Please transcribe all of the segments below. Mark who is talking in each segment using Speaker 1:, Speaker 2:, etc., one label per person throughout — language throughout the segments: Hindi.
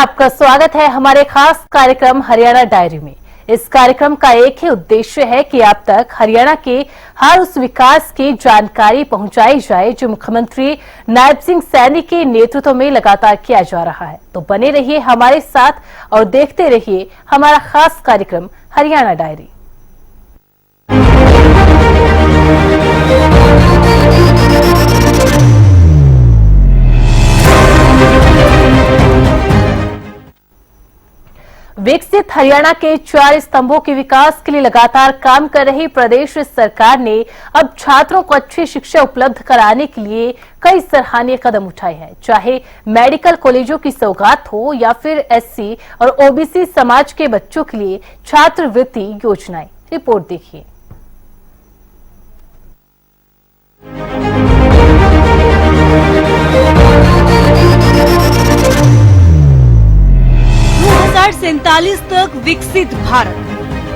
Speaker 1: आपका स्वागत है हमारे खास कार्यक्रम हरियाणा डायरी में। इस कार्यक्रम का एक ही उद्देश्य है कि आप तक हरियाणा के हर उस विकास की जानकारी पहुंचाई जाए जो मुख्यमंत्री नायब सिंह सैनी के नेतृत्व में लगातार किया जा रहा है। तो बने रहिए हमारे साथ और देखते रहिए हमारा खास कार्यक्रम हरियाणा डायरी। विकसित हरियाणा के 4 स्तंभों के विकास के लिए लगातार काम कर रही प्रदेश सरकार ने अब छात्रों को अच्छी शिक्षा उपलब्ध कराने के लिए कई सराहनीय कदम उठाए हैं। चाहे मेडिकल कॉलेजों की सौगात हो या फिर एससी और ओबीसी समाज के बच्चों के लिए छात्रवृत्ति योजनाएं। रिपोर्ट देखिए।
Speaker 2: तक विकसित भारत,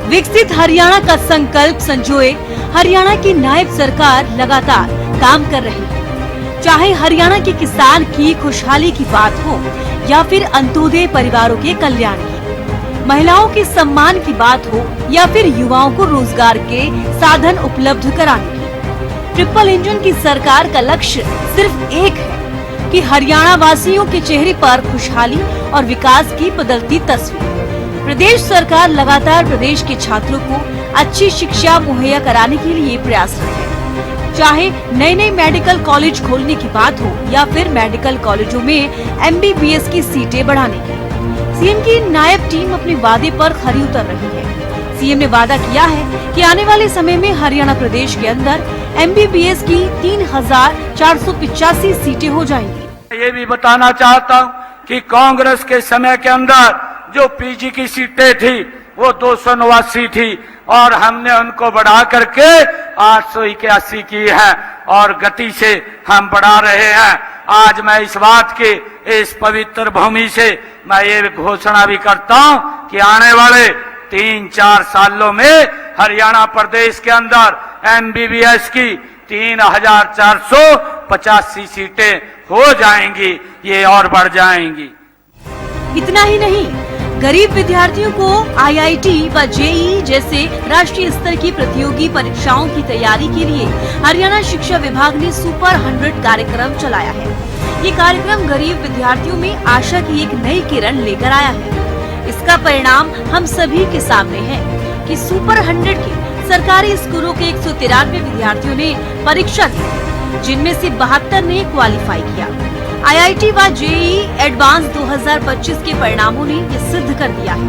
Speaker 2: विकसित हरियाणा का संकल्प संजोए हरियाणा की नायब सरकार लगातार काम कर रही है। चाहे हरियाणा के किसान की खुशहाली की बात हो या फिर अंत्योदय परिवारों के कल्याण की, महिलाओं के सम्मान की बात हो या फिर युवाओं को रोजगार के साधन उपलब्ध कराने की, ट्रिपल इंजन की सरकार का लक्ष्य सिर्फ एक है कि हरियाणा वासियों के चेहरे पर खुशहाली और विकास की बदलती तस्वीर। प्रदेश सरकार लगातार प्रदेश के छात्रों को अच्छी शिक्षा मुहैया कराने के लिए प्रयासरत है। चाहे नए नए मेडिकल कॉलेज खोलने की बात हो या फिर मेडिकल कॉलेजों में एमबीबीएस की सीटें बढ़ाने की, सीएम की नायब टीम अपने वादे पर खरी उतर रही है। सीएम ने वादा किया है कि आने वाले समय में हरियाणा प्रदेश के अंदर एमबीबीएस की 3,485 सीटें हो जाएंगी।
Speaker 3: ये भी बताना चाहता हूँ कि कांग्रेस के समय के अंदर जो पीजी की सीटें थी वो 289 थी और हमने उनको बढ़ा करके 881 की है और गति से हम बढ़ा रहे हैं। आज मैं इस बात की इस पवित्र भूमि से मैं ये घोषणा भी करता हूँ कि आने वाले 3-4 सालों में हरियाणा प्रदेश के अंदर एमबीबीएस की 3,485 सीटें हो जाएंगी, ये और बढ़ जाएंगी।
Speaker 2: इतना ही नहीं, गरीब विद्यार्थियों को आईआईटी व जेईई जैसे राष्ट्रीय स्तर की प्रतियोगी परीक्षाओं की तैयारी के लिए हरियाणा शिक्षा विभाग ने सुपर 100 कार्यक्रम चलाया है। ये कार्यक्रम गरीब विद्यार्थियों में आशा की एक नई किरण लेकर आया है। इसका परिणाम हम सभी के सामने है कि सुपर 100 के सरकारी स्कूलों के 193 विद्यार्थियों ने परीक्षा दी, जिनमें से 72 ने क्वालिफाई किया। आईआईटी व जेईई एडवांस 2025 के परिणामों ने ये सिद्ध कर दिया है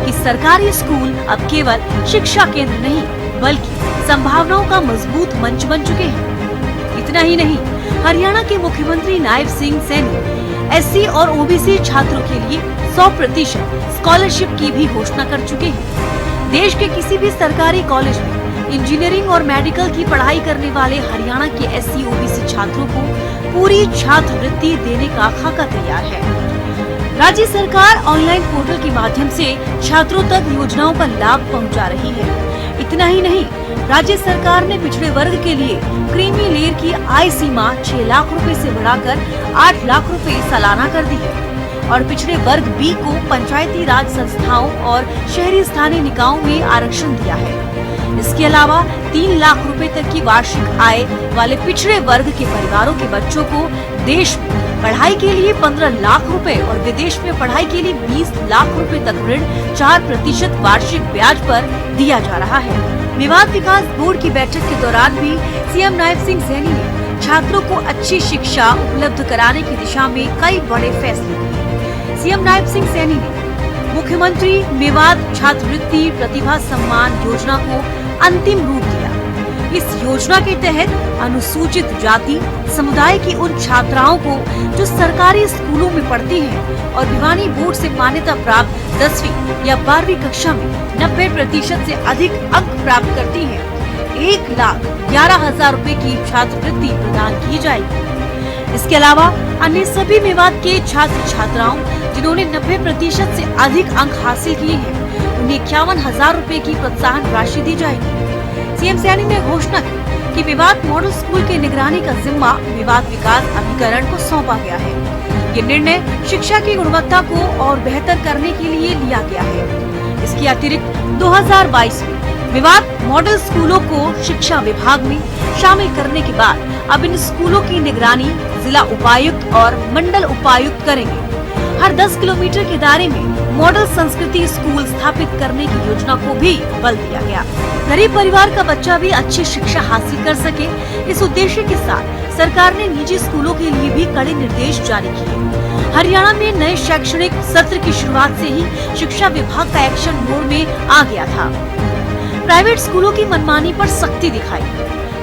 Speaker 2: कि सरकारी स्कूल अब केवल शिक्षा केंद्र नहीं बल्कि संभावनाओं का मजबूत मंच बन चुके हैं। इतना ही नहीं, हरियाणा के मुख्यमंत्री नायब सिंह सैनी एससी और ओबीसी छात्रों के लिए 100% स्कॉलरशिप की भी घोषणा कर चुके हैं। देश के किसी भी सरकारी कॉलेज में इंजीनियरिंग और मेडिकल की पढ़ाई करने वाले हरियाणा के एससी ओबीसी छात्रों को पूरी छात्रवृत्ति देने का खाका तैयार है। राज्य सरकार ऑनलाइन पोर्टल के माध्यम से छात्रों तक योजनाओं का लाभ पहुंचा रही है। इतना ही नहीं, राज्य सरकार ने पिछड़े वर्ग के लिए क्रीमी लेयर की आय सीमा 6 लाख रुपए से बढ़ाकर 8 लाख रुपए सालाना कर दी है और पिछड़े वर्ग बी को पंचायती राज संस्थाओं और शहरी स्थानीय निकायों में आरक्षण दिया है। इसके अलावा 3 लाख रुपए तक की वार्षिक आय वाले पिछड़े वर्ग के परिवारों के बच्चों को देश में पढ़ाई के लिए 15 लाख रुपए और विदेश में पढ़ाई के लिए 20 लाख रुपए तक ऋण 4% वार्षिक ब्याज पर दिया जा रहा है। मेवात विकास बोर्ड की बैठक के दौरान भी सीएम नायब सिंह सैनी ने छात्रों को अच्छी शिक्षा उपलब्ध कराने की दिशा में कई बड़े फैसले किए। सीएम नायब सिंह सैनी ने मुख्यमंत्री मेवात छात्रवृत्ति प्रतिभा सम्मान योजना को अंतिम रूप दिया। इस योजना के तहत अनुसूचित जाति समुदाय की उन छात्राओं को जो सरकारी स्कूलों में पढ़ती हैं और भिवानी बोर्ड से मान्यता प्राप्त 10वीं या 12वीं कक्षा में 90% से अधिक अंक प्राप्त करती हैं, 1,11,000 रुपए की छात्रवृत्ति प्रदान की जाएगी। इसके अलावा अन्य सभी मेवात के छात्र छात्राओं जिन्होंने 90% से अधिक अंक हासिल किए हैं, उन्हें 51,000 रुपए की प्रोत्साहन राशि दी जाएगी। सीएम सैनी ने घोषणा की कि मेवात मॉडल स्कूल की निगरानी का जिम्मा मेवात विकास अभिकरण को सौंपा गया है। ये निर्णय शिक्षा की गुणवत्ता को और बेहतर करने के लिए लिया गया है। इसके अतिरिक्त 2022 में विवाद मॉडल स्कूलों को शिक्षा विभाग में शामिल करने के बाद अब इन स्कूलों की निगरानी जिला उपायुक्त और मंडल उपायुक्त करेंगे। हर 10 किलोमीटर के दायरे में मॉडल संस्कृति स्कूल स्थापित करने की योजना को भी बल दिया गया। गरीब परिवार का बच्चा भी अच्छी शिक्षा हासिल कर सके, इस उद्देश्य के साथ सरकार ने निजी स्कूलों के लिए भी कड़े निर्देश जारी किए। हरियाणा में नए शैक्षणिक सत्र की शुरुआत से ही शिक्षा विभाग का एक्शन मोड में आ गया था। प्राइवेट स्कूलों की मनमानी पर सख्ती दिखाई।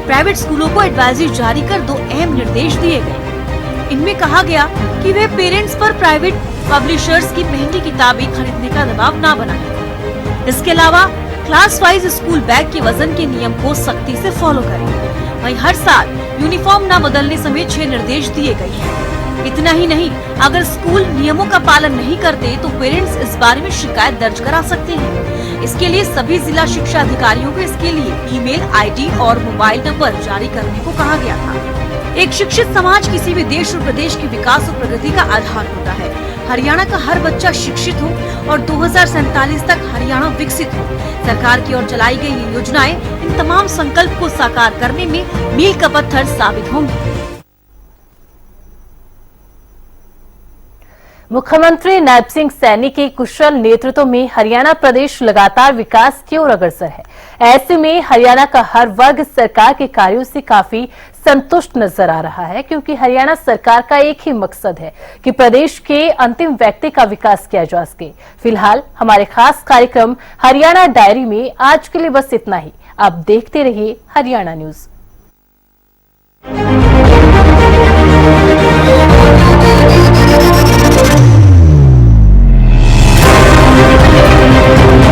Speaker 2: प्राइवेट स्कूलों को एडवाइजरी जारी कर 2 अहम निर्देश दिए गए। इनमें कहा गया कि वे पेरेंट्स पर प्राइवेट पब्लिशर्स की महंगी किताबें खरीदने का दबाव न बनाएं। इसके अलावा क्लास वाइज स्कूल बैग के वजन के नियम को सख्ती से फॉलो करें। वहीं हर साल यूनिफॉर्म न बदलने समेत 6 निर्देश दिए गए हैं। इतना ही नहीं, अगर स्कूल नियमों का पालन नहीं करते तो पेरेंट्स इस बारे में शिकायत दर्ज करा सकते हैं। इसके लिए सभी जिला शिक्षा अधिकारियों को इसके लिए ईमेल आईडी और मोबाइल नंबर जारी करने को कहा गया था। एक शिक्षित समाज किसी भी देश और प्रदेश के विकास और प्रगति का आधार होता है। हरियाणा का हर बच्चा शिक्षित हो और 2047 तक हरियाणा विकसित हो। सरकार की ओर चलाई गई ये योजनाएं इन तमाम संकल्प को साकार करने में मील का पत्थर साबित होंगी।
Speaker 1: मुख्यमंत्री नायब सिंह सैनी के कुशल नेतृत्व में हरियाणा प्रदेश लगातार विकास की ओर अग्रसर है। ऐसे में हरियाणा का हर वर्ग सरकार के कार्यों से काफी संतुष्ट नजर आ रहा है, क्योंकि हरियाणा सरकार का एक ही मकसद है कि प्रदेश के अंतिम व्यक्ति का विकास किया जा सके। फिलहाल हमारे खास कार्यक्रम हरियाणा डायरी में आज के लिए बस इतना ही। आप देखते रहिए हरियाणा न्यूज।